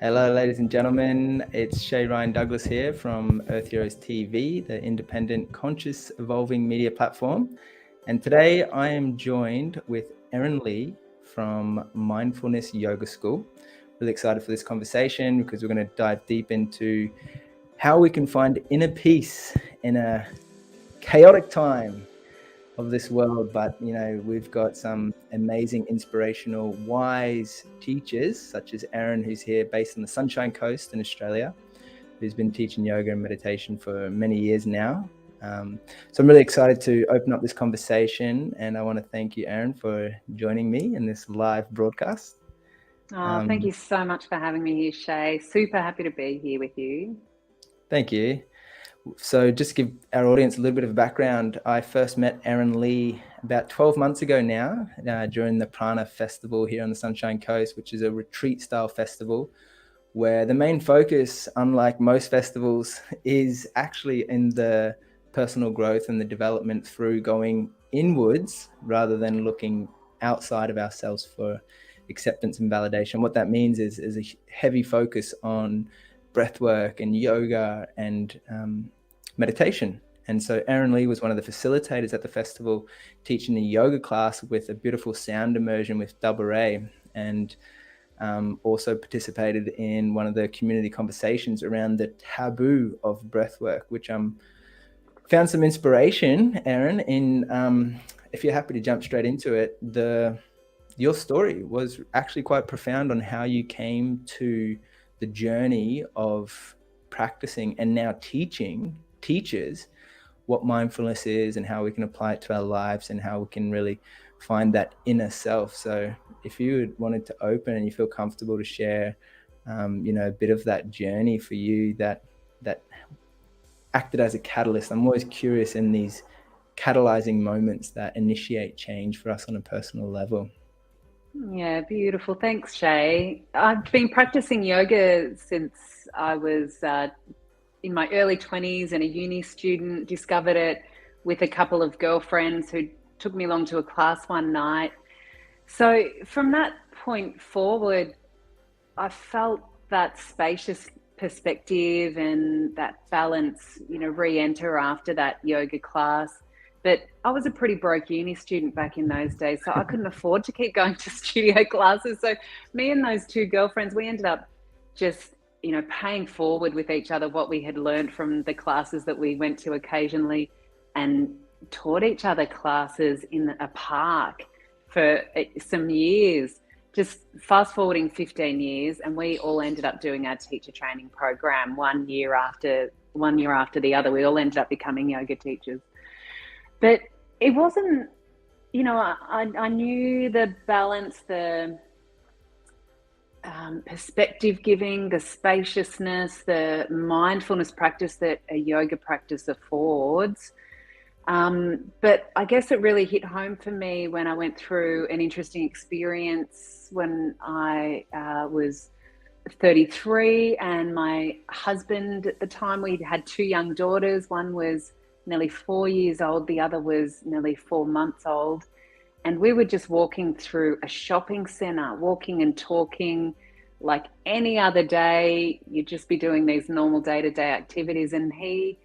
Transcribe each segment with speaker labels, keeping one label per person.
Speaker 1: Hello, ladies and gentlemen. It's Shay Douglas here from Earth Heroes TV, the independent, conscious, evolving media platform. And today I am joined with Erin Lee from Mindfulness Yoga School. Really excited for this conversation because we're going to dive deep into how we can find inner peace in a chaotic time of this world. But we've got some amazing, inspirational, wise teachers such as Erin, who's here based on the Sunshine Coast in Australia, who's been teaching yoga and meditation for many years now. So I'm really excited to open up this conversation, and I want to thank you, Erin, for joining me in this live broadcast.
Speaker 2: Thank you so much for having me here, Shay. Super happy to be here with you.
Speaker 1: Thank you. So just to give our audience a little bit of background, I first met Erin Lee about 12 months ago now during the Prana Festival here on the Sunshine Coast, which is a retreat style festival where the main focus, unlike most festivals, is actually in the personal growth and the development through going inwards rather than looking outside of ourselves for acceptance and validation. What that means is a heavy focus on breath work and yoga and meditation. And so Erin Lee was one of the facilitators at the festival, teaching a yoga class with a beautiful sound immersion with Double A, and also participated in one of the community conversations around the taboo of breath work, which found some inspiration, Erin, in if you're happy to jump straight into it, your story was actually quite profound on how you came to the journey of practicing and now teaching teachers what mindfulness is and how we can apply it to our lives and how we can really find that inner self. So if you wanted to open and you feel comfortable to share, a bit of that journey for you that acted as a catalyst. I'm always curious in these catalyzing moments that initiate change for us on a personal level.
Speaker 2: Yeah, beautiful. Thanks, Shay. I've been practicing yoga since I was in my early 20s and a uni student. Discovered it with a couple of girlfriends who took me along to a class one night. So from that point forward, I felt that spacious perspective and that balance, re-enter after that yoga class. But I was a pretty broke uni student back in those days, so I couldn't afford to keep going to studio classes. So me and those two girlfriends, we ended up just, paying forward with each other what we had learned from the classes that we went to occasionally, and taught each other classes in a park for some years. Just fast forwarding 15 years, and we all ended up doing our teacher training program one year after the other. We all ended up becoming yoga teachers. But it wasn't, I knew the balance, the perspective giving, the spaciousness, the mindfulness practice that a yoga practice affords. But I guess it really hit home for me when I went through an interesting experience when I was 33, and my husband at the time, we had two young daughters. One was nearly 4 years old, the other was nearly 4 months old. And we were just walking through a shopping center, walking and talking like any other day. You'd just be doing these normal day-to-day activities. And he,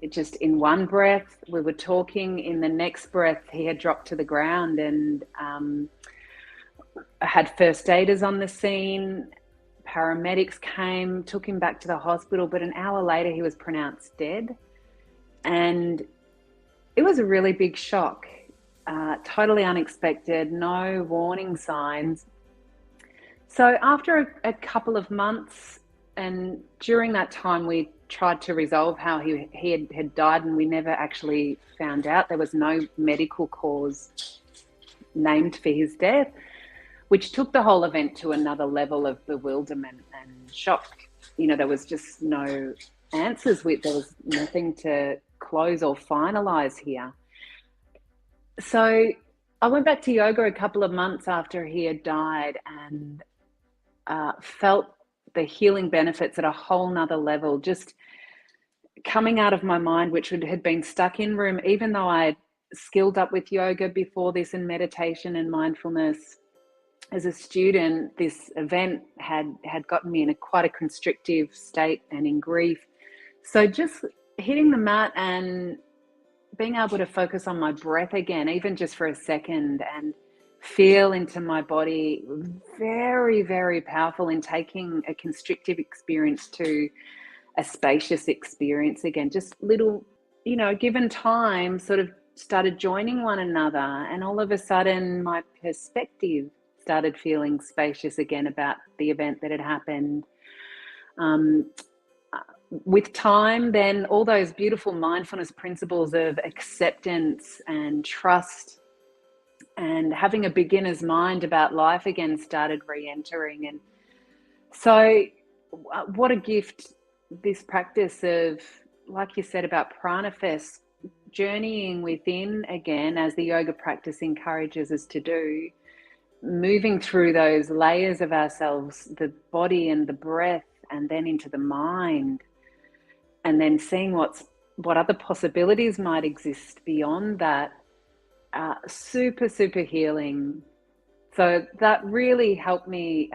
Speaker 2: just in one breath, we were talking. In the next breath, he had dropped to the ground, and had first aiders on the scene. Paramedics came, took him back to the hospital, but an hour later he was pronounced dead. And it was a really big shock, totally unexpected, no warning signs. So after a couple of months, and during that time we tried to resolve how he had died, and we never actually found out. There was no medical cause named for his death, which took the whole event to another level of bewilderment and shock. There was just no answers. There was nothing to close or finalize here. So I went back to yoga a couple of months after he had died, and felt the healing benefits at a whole nother level, just coming out of my mind, which had been stuck in room, even though I had skilled up with yoga before this and meditation and mindfulness. as a student, this event had gotten me in quite a constrictive state and in grief. So just hitting the mat and being able to focus on my breath again, even just for a second, and feel into my body, very, very powerful in taking a constrictive experience to a spacious experience again. Just little, given time, sort of started joining one another, and all of a sudden my perspective started feeling spacious again about the event that had happened. With time, then all those beautiful mindfulness principles of acceptance and trust and having a beginner's mind about life again started re-entering. And so what a gift, this practice of, like you said, about pranafest, journeying within again, as the yoga practice encourages us to do, moving through those layers of ourselves, the body and the breath, and then into the mind, and then seeing what other possibilities might exist beyond that. Super, super healing. So that really helped me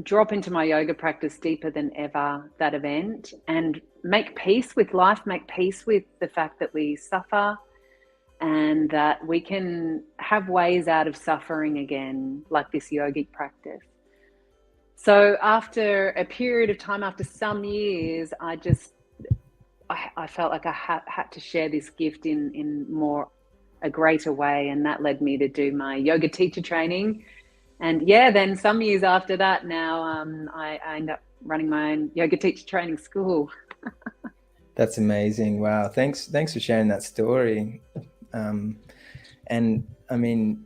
Speaker 2: drop into my yoga practice deeper than ever, that event, and make peace with life, make peace with the fact that we suffer and that we can have ways out of suffering again, like this yogic practice. So after a period of time, after some years, I felt like I had to share this gift in a greater way, and that led me to do my yoga teacher training. And then some years after that, now I end up running my own yoga teacher training school.
Speaker 1: That's amazing. Wow. Thanks for sharing that story. And I mean,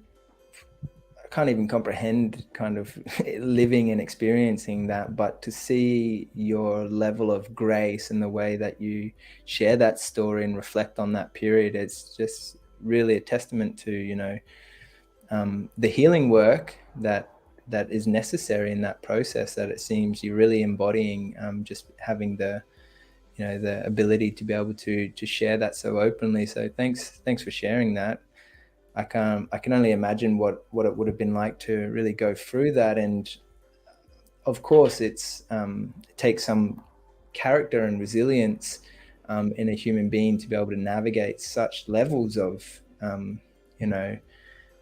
Speaker 1: I can't even comprehend kind of living and experiencing that, but to see your level of grace and the way that you share that story and reflect on that period, it's just really a testament to, the healing work that is necessary in that process, that it seems you're really embodying, just having the ability to be able to share that so openly. So thanks for sharing that. I can only imagine what it would have been like to really go through that. And of course it takes some character and resilience in a human being to be able to navigate such levels of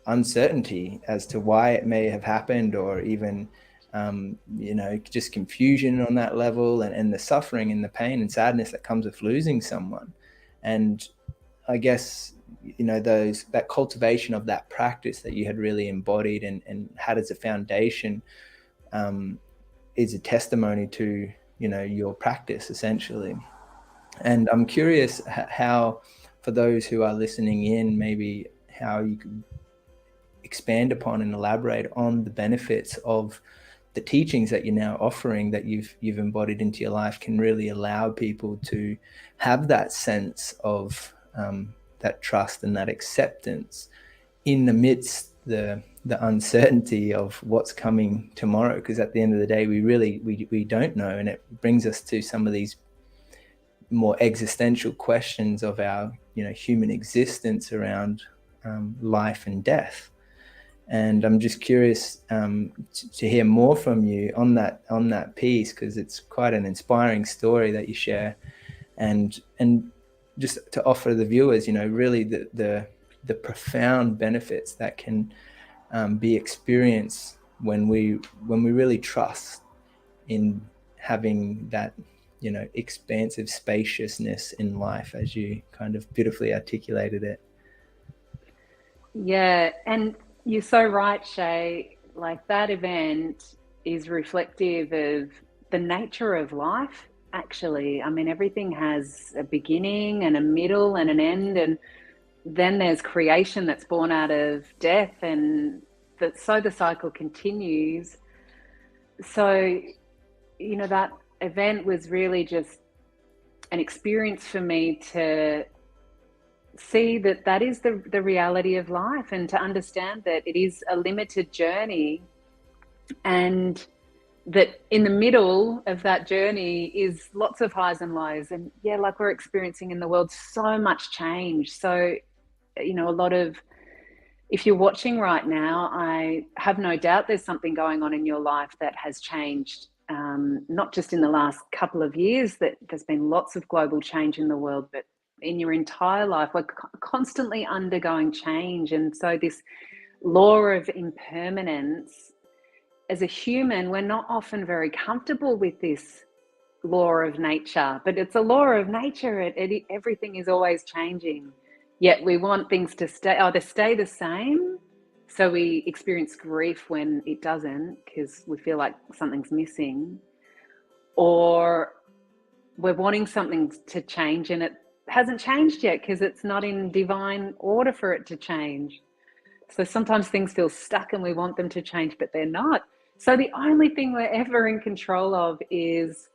Speaker 1: uncertainty as to why it may have happened, or even just confusion on that level, and the suffering and the pain and sadness that comes with losing someone. And I guess that cultivation of that practice that you had really embodied and had as a foundation is a testimony to your practice, essentially. And I'm curious how, for those who are listening in, maybe how you could expand upon and elaborate on the benefits of the teachings that you're now offering, that you've embodied into your life, can really allow people to have that sense of that trust and that acceptance in the midst the uncertainty of what's coming tomorrow. Because at the end of the day, we don't know, and it brings us to some of these more existential questions of our human existence around life and death. And I'm just curious to hear more from you on that piece, because it's quite an inspiring story that you share, and just to offer the viewers, really the profound benefits that can be experienced when we really trust in having that expansive spaciousness in life, as you kind of beautifully articulated it.
Speaker 2: Yeah, and you're so right, Shay. Like, that event is reflective of the nature of life, actually. I mean, everything has a beginning and a middle and an end, and then there's creation that's born out of death, and so the cycle continues. So, that event was really just an experience for me to see that is the reality of life, and to understand that it is a limited journey, and that in the middle of that journey is lots of highs and lows. And like we're experiencing in the world, so much change. So, a lot of If you're watching right now, I have no doubt there's something going on in your life that has changed, not just in the last couple of years, that there's been lots of global change in the world, but in your entire life, we're constantly undergoing change. And so this law of impermanence, as a human, we're not often very comfortable with this law of nature, but it's a law of nature. Everything is always changing. Yet we want things to either stay the same, so we experience grief when it doesn't because we feel like something's missing, or we're wanting something to change and it hasn't changed yet because it's not in divine order for it to change. So sometimes things feel stuck and we want them to change, but they're not. So the only thing we're ever in control of is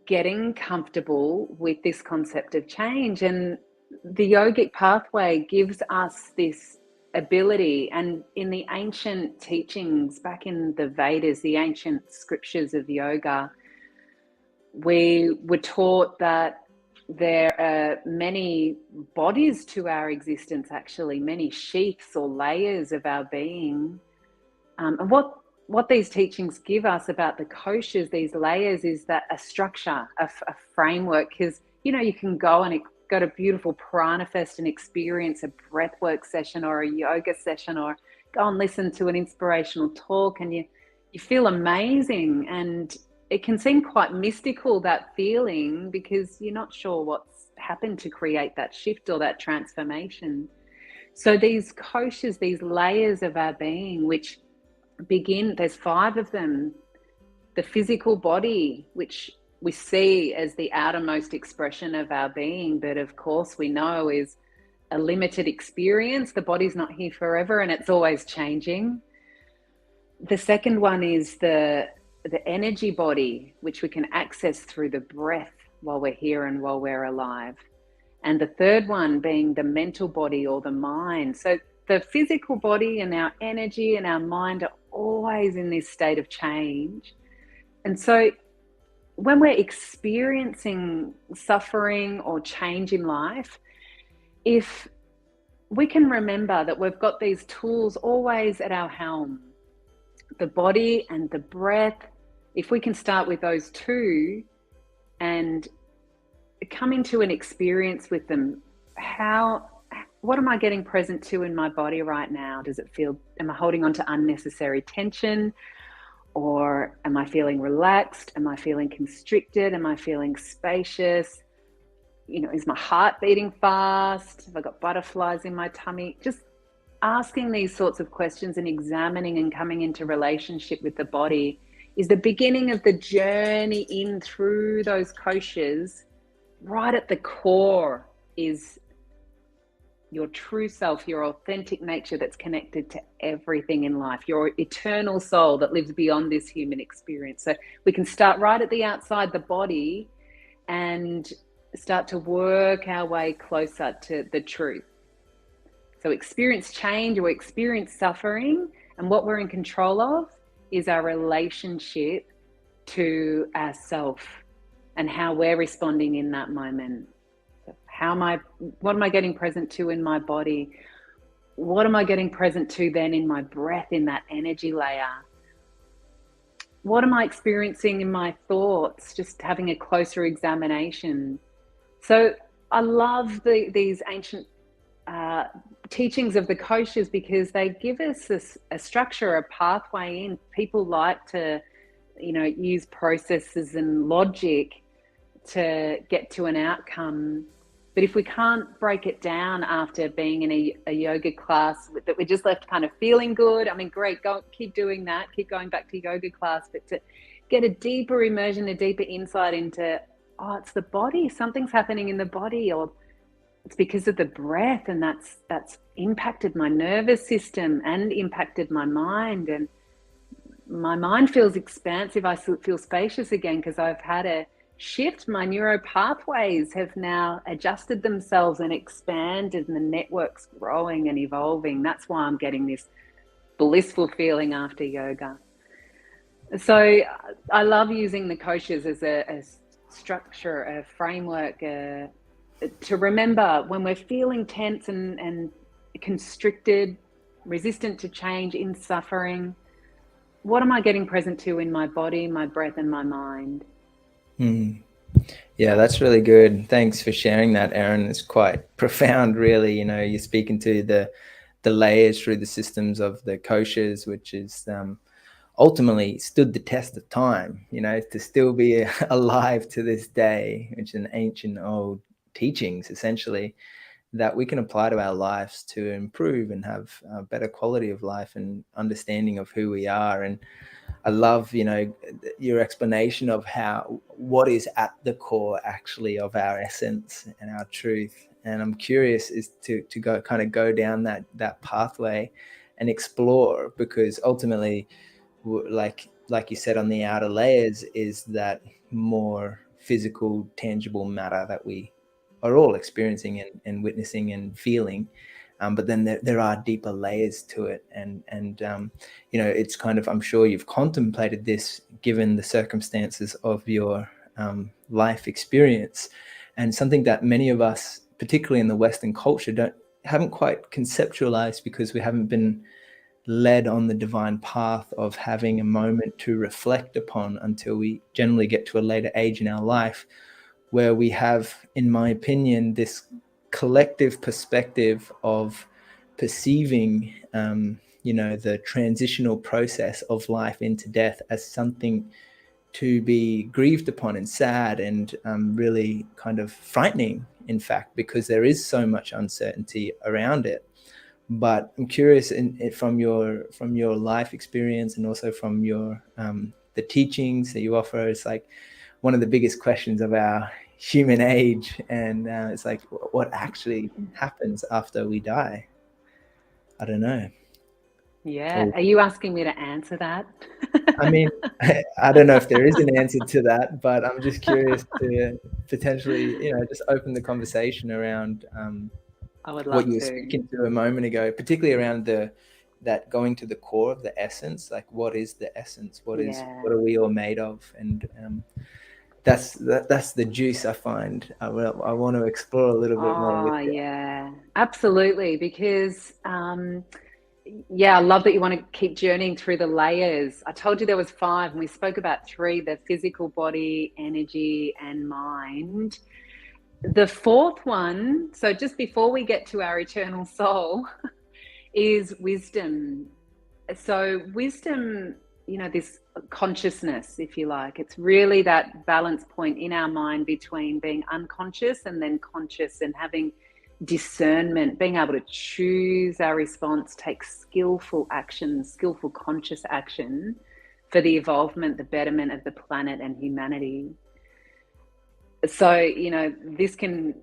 Speaker 2: getting comfortable with this concept of change. And the yogic pathway gives us this ability. And in the ancient teachings, back in the Vedas, the ancient scriptures of yoga, we were taught that there are many bodies to our existence, actually, many sheaths or layers of our being. And what these teachings give us about the koshas, these layers, is that a structure, a framework, because, you can go to beautiful prana fest and experience a breathwork session or a yoga session, or go and listen to an inspirational talk, and you feel amazing. And it can seem quite mystical, that feeling, because you're not sure what's happened to create that shift or that transformation. So these koshas, these layers of our being, which there's 5 of them. The physical body, which we see as the outermost expression of our being, but of course we know is a limited experience. The body's not here forever and it's always changing. The second one is the energy body, which we can access through the breath while we're here and while we're alive. And the third one being the mental body or the mind. So the physical body and our energy and our mind are always in this state of change. And so when we're experiencing suffering or change in life, if we can remember that we've got these tools always at our helm, the body and the breath, if we can start with those two and come into an experience with them, what am I getting present to in my body right now? Does it feel, am I holding on to unnecessary tension? Or am I feeling relaxed? Am I feeling constricted? Am I feeling spacious? Is my heart beating fast? Have I got butterflies in my tummy? Just asking these sorts of questions and examining and coming into relationship with the body is the beginning of the journey in through those koshas. Right at the core is your true self, your authentic nature that's connected to everything in life, your eternal soul that lives beyond this human experience. So we can start right at the outside the body and start to work our way closer to the truth. So experience change or experience suffering, and what we're in control of is our relationship to ourself and how we're responding in that moment. What am I getting present to in my body? What am I getting present to then in my breath, in that energy layer? What am I experiencing in my thoughts? Just having a closer examination. So I love these ancient teachings of the koshas because they give us a structure, a pathway in. People like to, use processes and logic to get to an outcome. But if we can't break it down after being in a yoga class that we're just left kind of feeling good, I mean, great, keep doing that, keep going back to yoga class, but to get a deeper immersion, a deeper insight into, it's the body, something's happening in the body, or it's because of the breath, and that's impacted my nervous system and impacted my mind, and my mind feels expansive, I feel spacious again because I've had a shift. My neuro pathways have now adjusted themselves and expanded, and the network's growing and evolving. That's why I'm getting this blissful feeling after yoga. So I love using the koshas as a structure, a framework, to remember when we're feeling tense and constricted, resistant to change, in suffering? What am I getting present to in my body, my breath, and my mind?
Speaker 1: Yeah, that's really good. Thanks for sharing that, Erin. It's quite profound, really. You're speaking to the layers through the systems of the koshas, which is ultimately stood the test of time, to still be alive to this day, which is an ancient old teachings, essentially, that we can apply to our lives to improve and have a better quality of life and understanding of who we are. And I love, your explanation of what is at the core actually of our essence and our truth. And I'm curious is to go down that pathway and explore, because ultimately, like you said, on the outer layers is that more physical, tangible matter that we are all experiencing and witnessing and feeling. But then there are deeper layers to it, and it's kind of, I'm sure you've contemplated this given the circumstances of your life experience, and something that many of us, particularly in the Western culture, haven't quite conceptualized, because we haven't been led on the divine path of having a moment to reflect upon until we generally get to a later age in our life, where we have, in my opinion, this collective perspective of perceiving the transitional process of life into death as something to be grieved upon and sad, and really kind of frightening, in fact, because there is so much uncertainty around it. But I'm curious, from your life experience, and also from your the teachings that you offer, it's like one of the biggest questions of our human age, and it's like, what actually happens after we die? I don't know.
Speaker 2: Yeah. Are you asking me to answer that?
Speaker 1: I mean, I don't know if there is an answer to that, but I'm just curious to potentially, just open the conversation around
Speaker 2: I would
Speaker 1: what
Speaker 2: love
Speaker 1: you were
Speaker 2: to.
Speaker 1: speaking to a moment ago, particularly around that going to the core of the essence. Like, what is the essence? What are we all made of? And that's the juice I find. I want to explore a little bit more with
Speaker 2: Oh,
Speaker 1: it.
Speaker 2: yeah, absolutely. Because, yeah, I love that you want to keep journeying through the layers. I told you there was 5, and we spoke about 3, the physical body, energy, and mind. The 4th one, so just before we get to our eternal soul, is wisdom. So wisdom, this consciousness, if you like, it's really that balance point in our mind between being unconscious and then conscious, and having discernment, being able to choose our response, take skillful action, skillful conscious action for the evolvement, the betterment of the planet and humanity. So, this can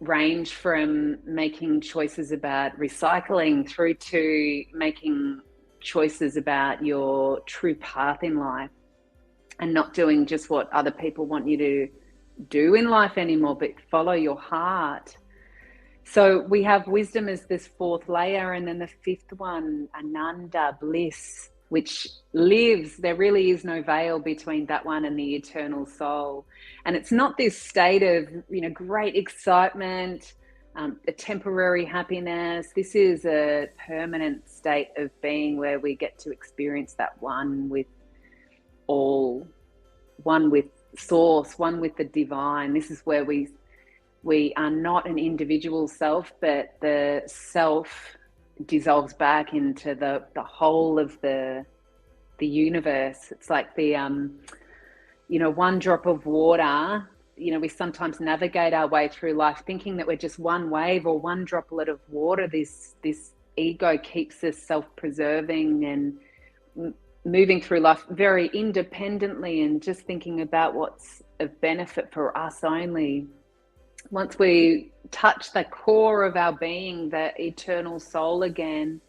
Speaker 2: range from making choices about recycling through to making choices about your true path in life, and not doing just what other people want you to do in life anymore, but follow your heart. So we have wisdom as this 4th layer, and then the 5th one, Ananda, bliss, which lives. There really is no veil between that one and the eternal soul. And it's not this state of, great excitement, a temporary happiness. This is a permanent state of being where we get to experience that one with all, one with source, one with the divine. This is where we are not an individual self, but the self dissolves back into the whole of the universe. It's like the one drop of water. We sometimes navigate our way through life thinking that we're just one wave or one droplet of water. This ego keeps us self-preserving and moving through life very independently, and just thinking about what's of benefit for us only. Once we touch the core of our being, the eternal soul again,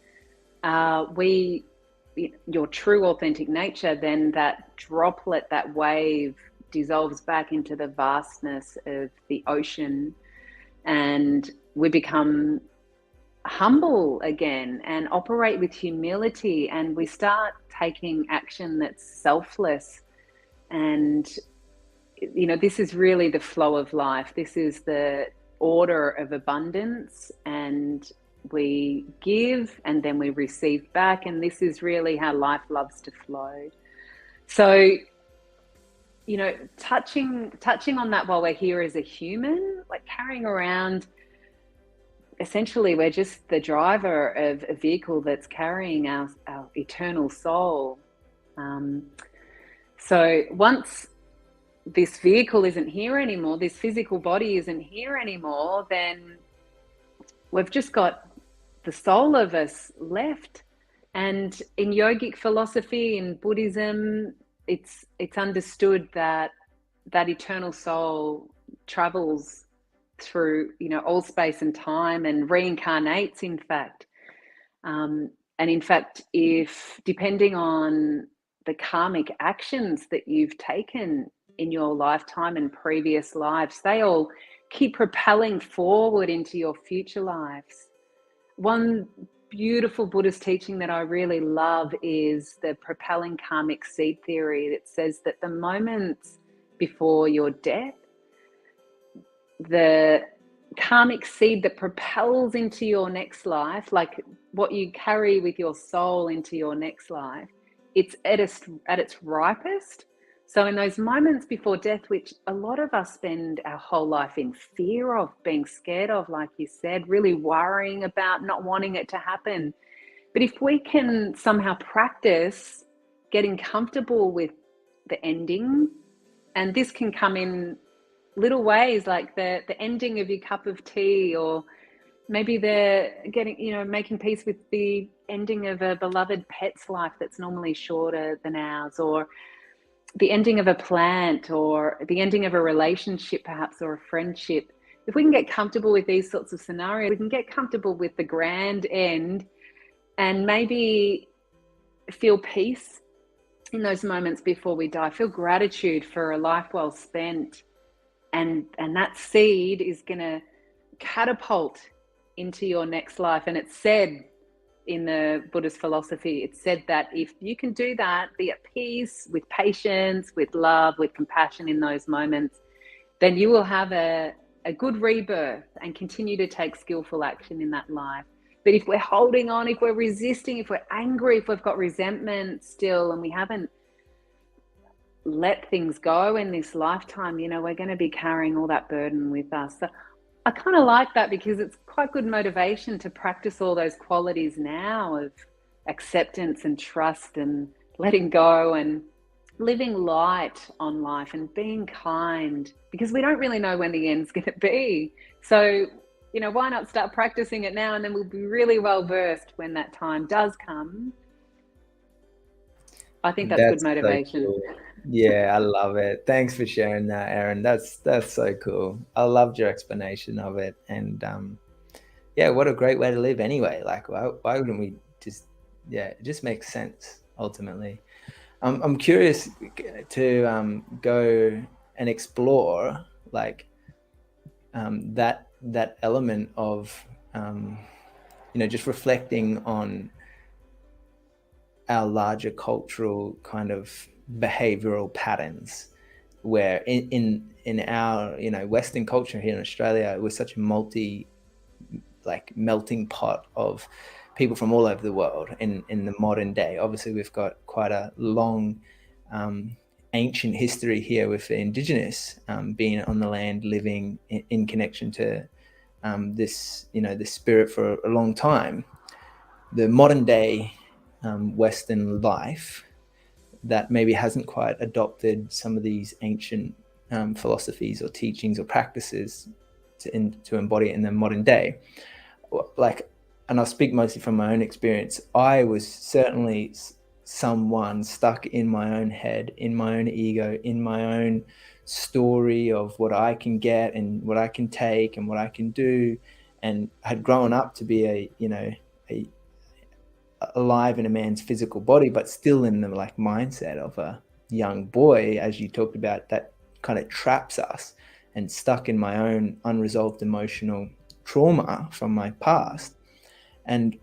Speaker 2: your true authentic nature, then that droplet, that wave, dissolves back into the vastness of the ocean, and we become humble again and operate with humility, and we start taking action that's selfless. And this is really the flow of life. This is the order of abundance, and we give and then we receive back. And this is really how life loves to flow. So, you know, touching on that while we're here as a human, like carrying around, essentially we're just the driver of a vehicle that's carrying our eternal soul. So once this vehicle isn't here anymore, this physical body isn't here anymore, then we've just got the soul of us left. And in yogic philosophy, in Buddhism, it's understood that eternal soul travels through, you know, all space and time and reincarnates, in fact. And in fact, if depending on the karmic actions that you've taken in your lifetime and previous lives, they all keep propelling forward into your future lives. One beautiful Buddhist teaching that I really love is the Propelling Karmic seed theory that says that the moments before your death, the karmic seed that propels into your next life, like what you carry with your soul into your next life, it's at its ripest. So in those moments before death, which a lot of us spend our whole life in fear of, being scared of, like you said, really worrying about, not wanting it to happen. But if we can somehow practice getting comfortable with the ending, and this can come in little ways, like the ending of your cup of tea, or maybe making peace with the ending of a beloved pet's life that's normally shorter than ours, or the ending of a plant, or the ending of a relationship perhaps, or a friendship. If we can get comfortable with these sorts of scenarios, we can get comfortable with the grand end and maybe feel peace in those moments before we die, feel gratitude for a life well spent. And that seed is going to catapult into your next life. And it's said in the Buddhist philosophy, it's said that if you can do that, be at peace, with patience, with love, with compassion in those moments, then you will have a good rebirth and continue to take skillful action in that life. But if we're holding on, if we're resisting, if we're angry, if we've got resentment still, and we haven't let things go in this lifetime, you know, we're going to be carrying all that burden with us. So I kind of like that, because it's quite good motivation to practice all those qualities now of acceptance and trust and letting go and living light on life and being kind, because we don't really know when the end's going to be. So, you know, why not start practicing it now, and then we'll be really well versed when that time does come. I think that's good motivation.
Speaker 1: So cool. Yeah, I love it. Thanks for sharing that, Erin. That's so cool. I loved your explanation of it. And yeah, what a great way to live anyway. Like, why wouldn't we just, yeah, it just makes sense ultimately. I'm curious to go and explore like that element of, you know, just reflecting on our larger cultural kind of behavioral patterns, where in our, you know, Western culture here in Australia, we're such a melting pot of people from all over the world in the modern day. Obviously we've got quite a long ancient history here with the Indigenous being on the land, living in connection to this, you know, this spirit for a long time. The modern day Western life that maybe hasn't quite adopted some of these ancient philosophies or teachings or practices to embody it in the modern day. Like, and I'll speak mostly from my own experience, I was certainly someone stuck in my own head, in my own ego, in my own story of what I can get and what I can take and what I can do, and had grown up to be alive in a man's physical body, but still in the like mindset of a young boy, as you talked about, that kind of traps us, and stuck in my own unresolved emotional trauma from my past. And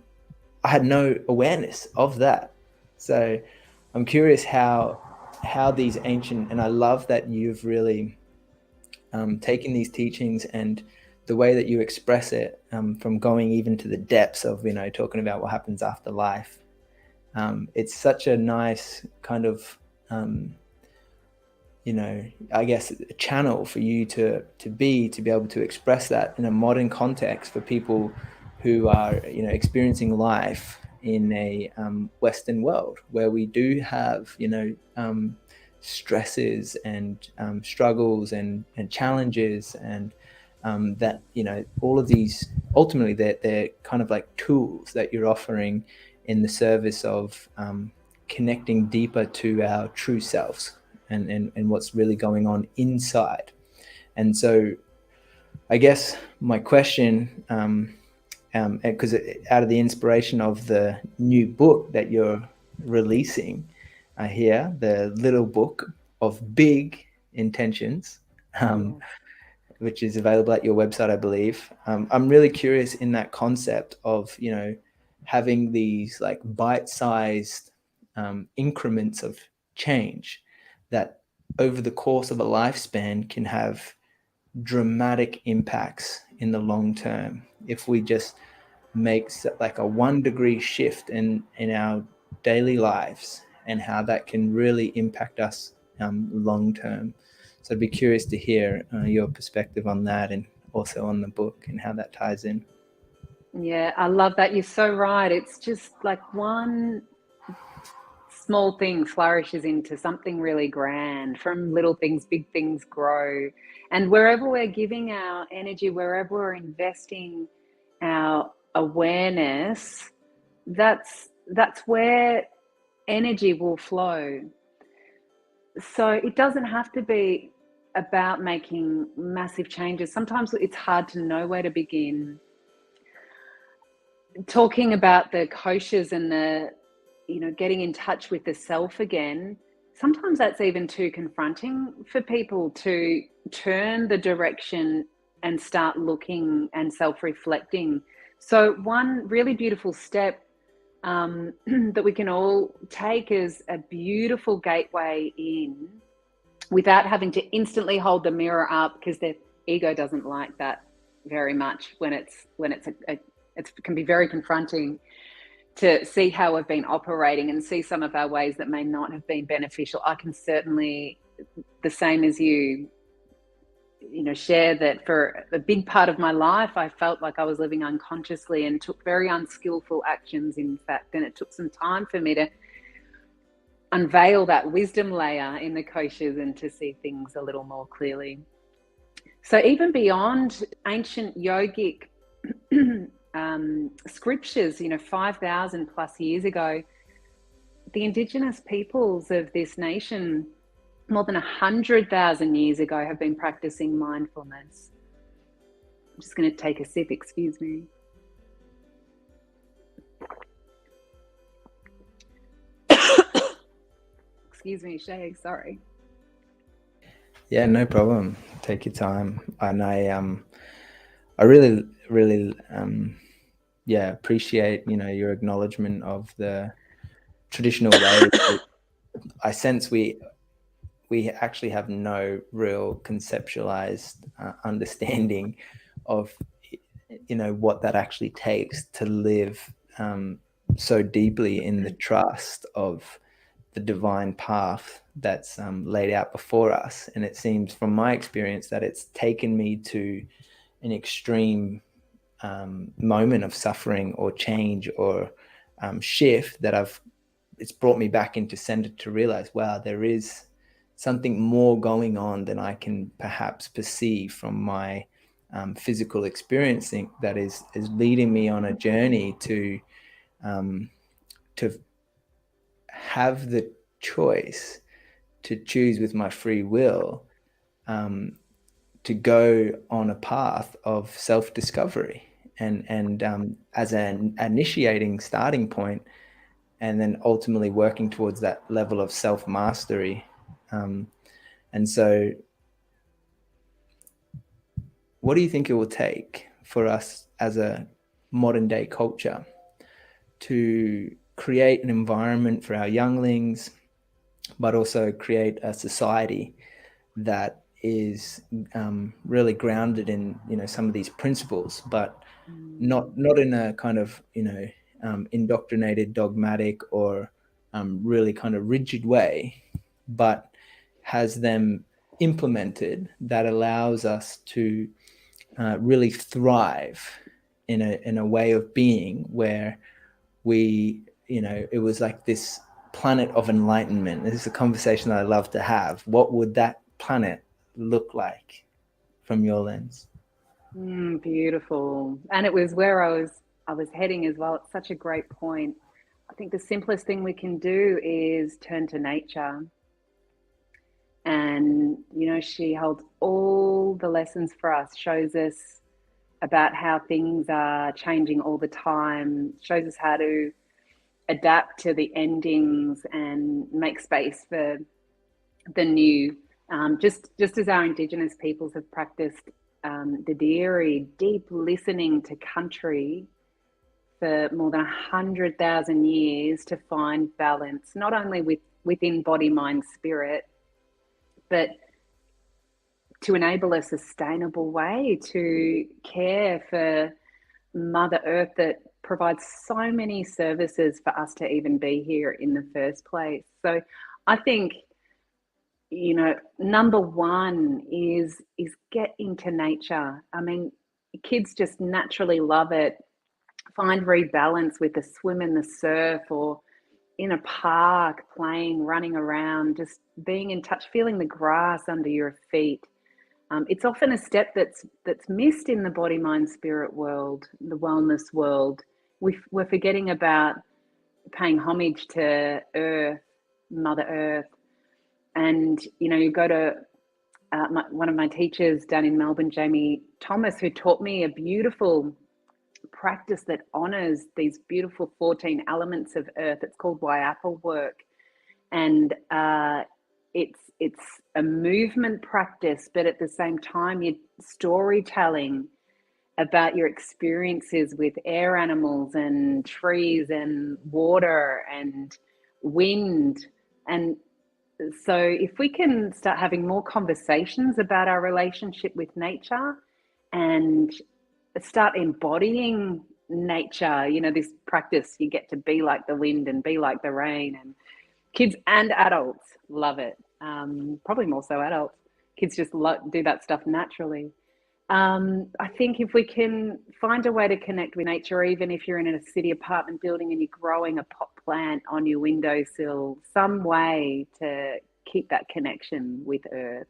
Speaker 1: I had no awareness of that. So I'm curious how these ancient, and I love that you've really taken these teachings and the way that you express it, from going even to the depths of, talking about what happens after life. It's such a nice kind of, I guess, a channel for you to be able to express that in a modern context for people who are, experiencing life in a Western world where we do have, stresses and struggles and challenges, and that, all of these, ultimately they're kind of like tools that you're offering in the service of connecting deeper to our true selves and what's really going on inside. And so I guess my question, because out of the inspiration of the new book that you're releasing here, the little book of big intentions, which is available at your website, I believe. I'm really curious in that concept of, having these like bite-sized increments of change that over the course of a lifespan can have dramatic impacts in the long term. If we just make like a 1 degree shift in our daily lives, and how that can really impact us long term. So I'd be curious to hear your perspective on that, and also on the book and how that ties in.
Speaker 2: Yeah, I love that. You're so right. It's just like one small thing flourishes into something really grand. From little things, big things grow. And wherever we're giving our energy, wherever we're investing our awareness, that's where energy will flow. So it doesn't have to be about making massive changes. Sometimes it's hard to know where to begin. Talking about the koshas and the, getting in touch with the self again, sometimes that's even too confronting for people to turn the direction and start looking and self-reflecting. So one really beautiful step that we can all take as a beautiful gateway in, without having to instantly hold the mirror up, because the ego doesn't like that very much when it can be very confronting to see how we've been operating and see some of our ways that may not have been beneficial. I can certainly, the same as you, share that for a big part of my life, I felt like I was living unconsciously and took very unskillful actions, in fact. And it took some time for me to unveil that wisdom layer in the koshas and to see things a little more clearly. So even beyond ancient yogic scriptures, 5,000 plus years ago, the indigenous peoples of this nation, more than 100,000 years ago, have been practicing mindfulness. I'm just going to take a sip, excuse me. Excuse me, Shay, sorry.
Speaker 1: Yeah, no problem. Take your time. And I really, really, appreciate, your acknowledgement of the traditional ways. I sense we actually have no real conceptualized understanding of, what that actually takes to live so deeply in the trust of the divine path that's laid out before us. And it seems, from my experience, that it's taken me to an extreme moment of suffering or change or shift that it's brought me back into center to realize, wow, there is something more going on than I can perhaps perceive from my physical experiencing, that is leading me on a journey to have the choice to choose with my free will, to go on a path of self-discovery, and as an initiating starting point, and then ultimately working towards that level of self-mastery. And so what do you think it will take for us as a modern day culture to create an environment for our younglings, but also create a society that is really grounded in, some of these principles, but
Speaker 2: Mm.
Speaker 1: not in a kind of, indoctrinated, dogmatic, or really kind of rigid way, but has them implemented that allows us to really thrive in a way of being where we, it was like this planet of enlightenment. This is a conversation that I love to have. What would that planet look like from your lens?
Speaker 2: Beautiful. And it was where I was heading as well. It's such a great point. I think the simplest thing we can do is turn to nature. And, she holds all the lessons for us, shows us about how things are changing all the time, shows us how to adapt to the endings and make space for the new. Just as our Indigenous peoples have practiced the Diri, deep listening to country for more than 100,000 years to find balance, not only within body, mind, spirit, but to enable a sustainable way to care for Mother Earth that provides so many services for us to even be here in the first place. So I think, number one is get into nature. I mean, kids just naturally love it. Find rebalance with the swim in the surf, or in a park, playing, running around, just being in touch, feeling the grass under your feet. It's often a step that's missed in the body, mind, spirit world, the wellness world. We're forgetting about paying homage to Earth, Mother Earth. And, you go to one of my teachers down in Melbourne, Jamie Thomas, who taught me a beautiful practice that honors these beautiful 14 elements of Earth. It's called Waiapa work. And it's a movement practice, but at the same time, you're storytelling about your experiences with air animals and trees and water and wind. And so if we can start having more conversations about our relationship with nature and start embodying nature, this practice, you get to be like the wind and be like the rain, and kids and adults love it. Probably more so adults. Kids just do that stuff naturally. I think if we can find a way to connect with nature, even if you're in a city apartment building and you're growing a pot plant on your windowsill, some way to keep that connection with Earth.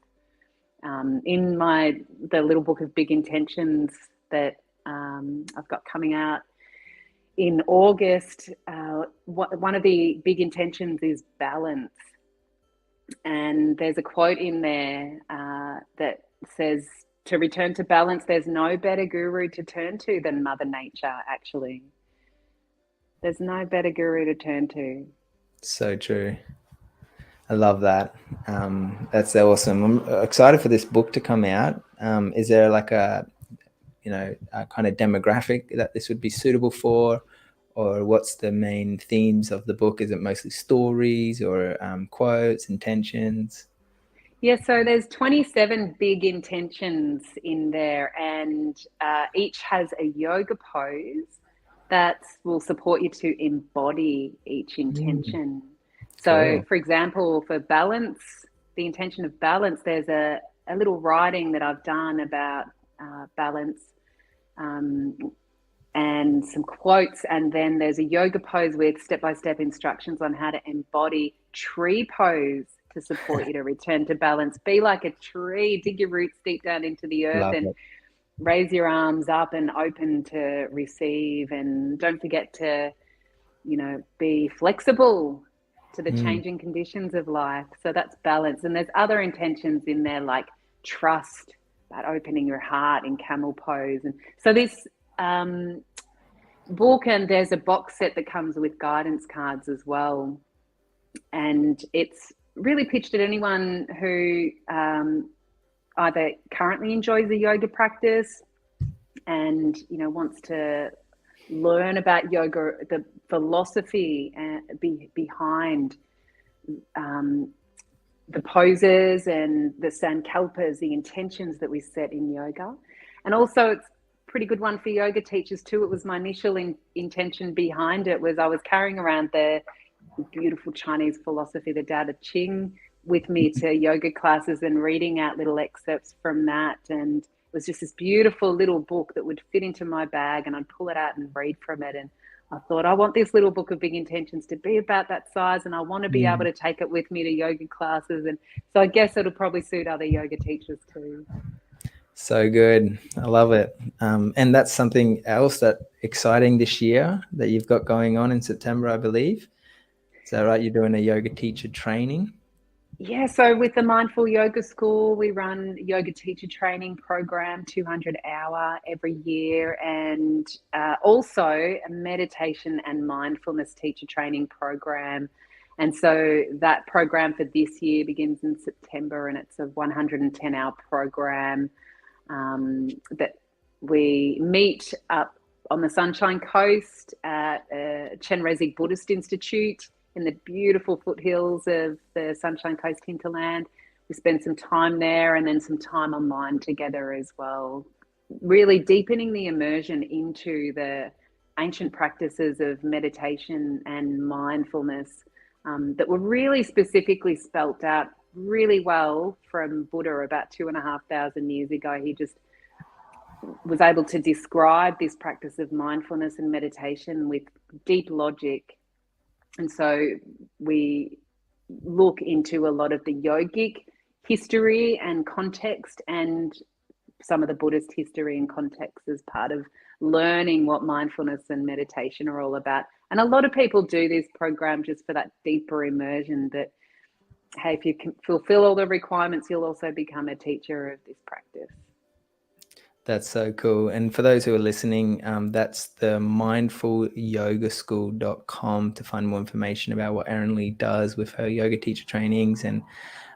Speaker 2: In the little book of big intentions that I've got coming out in August, one of the big intentions is balance. And there's a quote in there that says, to return to balance, there's no better guru to turn to than Mother Nature, actually. There's no better guru to turn to.
Speaker 1: So true. I love that. That's so awesome. I'm excited for this book to come out. Is there like a kind of demographic that this would be suitable for? Or what's the main themes of the book? Is it mostly stories or quotes, intentions?
Speaker 2: Yeah, so there's 27 big intentions in there, and each has a yoga pose that will support you to embody each intention. So,
Speaker 1: Cool.
Speaker 2: for example, for balance, the intention of balance, there's a little writing that I've done about balance, and some quotes, and then there's a yoga pose with step-by-step instructions on how to embody tree pose to support you to return to balance. Be like a tree, dig your roots deep down into the earth,
Speaker 1: Love
Speaker 2: and
Speaker 1: it.
Speaker 2: raise your arms up and open to receive. And don't forget to, be flexible to the changing conditions of life. So that's balance. And there's other intentions in there, like trust, about opening your heart in camel pose. And so this book, and there's a box set that comes with guidance cards as well. And it's really pitched at anyone who either currently enjoys a yoga practice and wants to learn about yoga, the philosophy behind the poses and the sankalpas, the intentions that we set in yoga. And also it's a pretty good one for yoga teachers too. It was my initial intention behind it was I was carrying around the beautiful Chinese philosophy, the Tao Te Ching, with me to yoga classes and reading out little excerpts from that. And it was just this beautiful little book that would fit into my bag, and I'd pull it out and read from it. And I thought, I want this little book of big intentions to be about that size, and I want to be able to take it with me to yoga classes. And so I guess it'll probably suit other yoga teachers too.
Speaker 1: So good. I love it. And that's something else that exciting this year that you've got going on in September, I believe. Is that right? You're doing a yoga teacher training?
Speaker 2: Yeah, so with the Mindful Yoga School, we run yoga teacher training program, 200-hour every year, and also a meditation and mindfulness teacher training program. And so that program for this year begins in September, and it's a 110-hour program that we meet up on the Sunshine Coast at Chenrezig Buddhist Institute in the beautiful foothills of the Sunshine Coast hinterland. We spend some time there and then some time online together as well, really deepening the immersion into the ancient practices of meditation and mindfulness that were really specifically spelt out really well from Buddha about 2,500 years ago. He just was able to describe this practice of mindfulness and meditation with deep logic. And so we look into a lot of the yogic history and context and some of the Buddhist history and context as part of learning what mindfulness and meditation are all about. And a lot of people do this program just for that deeper immersion that, hey, if you can fulfill all the requirements, you'll also become a teacher of this practice.
Speaker 1: That's so cool. And for those who are listening, that's the mindfulyogaschool.com to find more information about what Erin Lee does with her yoga teacher trainings and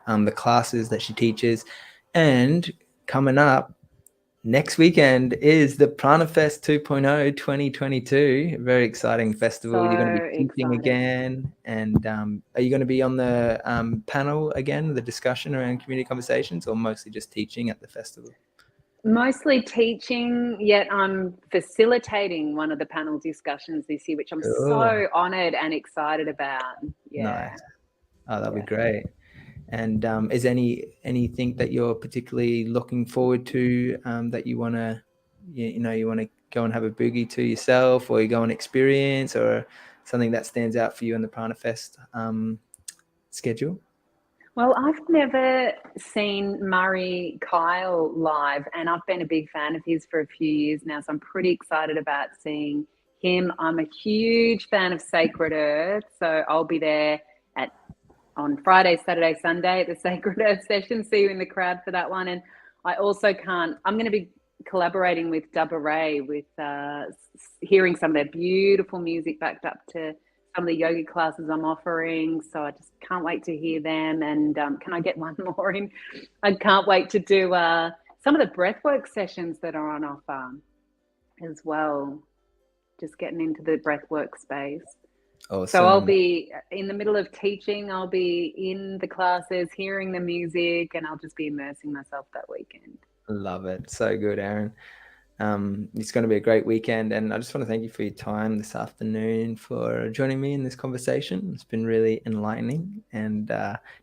Speaker 1: the classes that she teaches. And coming up next weekend is the Prana Fest 2.0 2022. Very exciting festival.
Speaker 2: So
Speaker 1: you're going to be teaching
Speaker 2: excited.
Speaker 1: again. And are you going to be on the panel again, the discussion around community conversations, or mostly just teaching at the festival?
Speaker 2: Mostly teaching, yet I'm facilitating one of the panel discussions this year, which I'm so honoured and excited about. Yeah.
Speaker 1: Nice. Oh, that'll be great. And is anything that you're particularly looking forward to that you want to, you want to go and have a boogie to yourself, or you go and experience, or something that stands out for you in the Prana Fest schedule?
Speaker 2: Well, I've never seen Murray Kyle live, and I've been a big fan of his for a few years now, so I'm pretty excited about seeing him. I'm a huge fan of Sacred Earth, so I'll be there on Friday, Saturday, Sunday at the Sacred Earth session. See you in the crowd for that one. And I also I'm going to be collaborating with Dubba Ray with hearing some of their beautiful music backed up to some of the yoga classes I'm offering. So I just can't wait to hear them. And can I get one more in? I can't wait to do some of the breathwork sessions that are on offer as well. Just getting into the breathwork space.
Speaker 1: Awesome.
Speaker 2: So I'll be in the middle of teaching. I'll be in the classes, hearing the music, and I'll just be immersing myself that weekend.
Speaker 1: Love it. So good, Erin. It's going to be a great weekend, and I just want to thank you for your time this afternoon, for joining me in this conversation. It's been really enlightening, and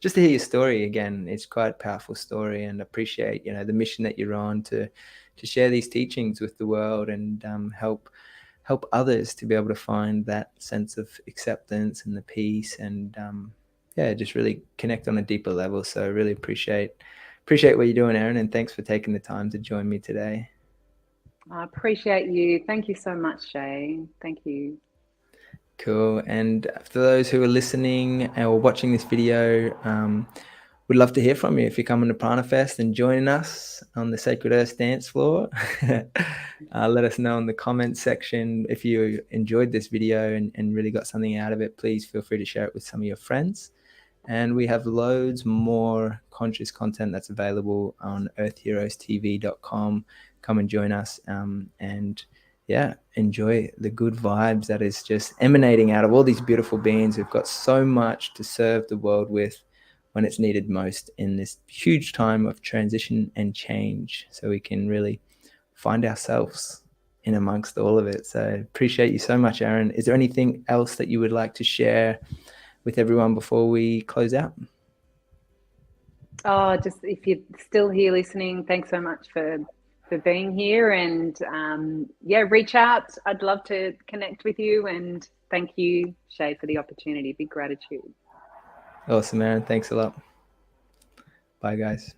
Speaker 1: just to hear your story again, it's quite a powerful story, and appreciate the mission that you're on to share these teachings with the world and help others to be able to find that sense of acceptance and the peace, and just really connect on a deeper level. So I really appreciate what you're doing, Erin, and thanks for taking the time to join me today.
Speaker 2: I appreciate you. Thank you so much, Shay. Thank you.
Speaker 1: Cool. And for those who are listening or watching this video, we'd love to hear from you. If you're coming to Prana Fest and joining us on the Sacred Earth dance floor, let us know in the comments section. If you enjoyed this video and really got something out of it, please feel free to share it with some of your friends. And we have loads more conscious content that's available on earthheroestv.com. Come and join us and enjoy the good vibes that is just emanating out of all these beautiful beings who've got so much to serve the world with when it's needed most in this huge time of transition and change, so we can really find ourselves in amongst all of it. So appreciate you so much, Erin. Is there anything else that you would like to share with everyone before we close out?
Speaker 2: Oh, just if you're still here listening, thanks so much for being here. And yeah, reach out. I'd love to connect with you. And thank you, Shay, for the opportunity. Big gratitude.
Speaker 1: Awesome, Erin. Thanks a lot. Bye, guys.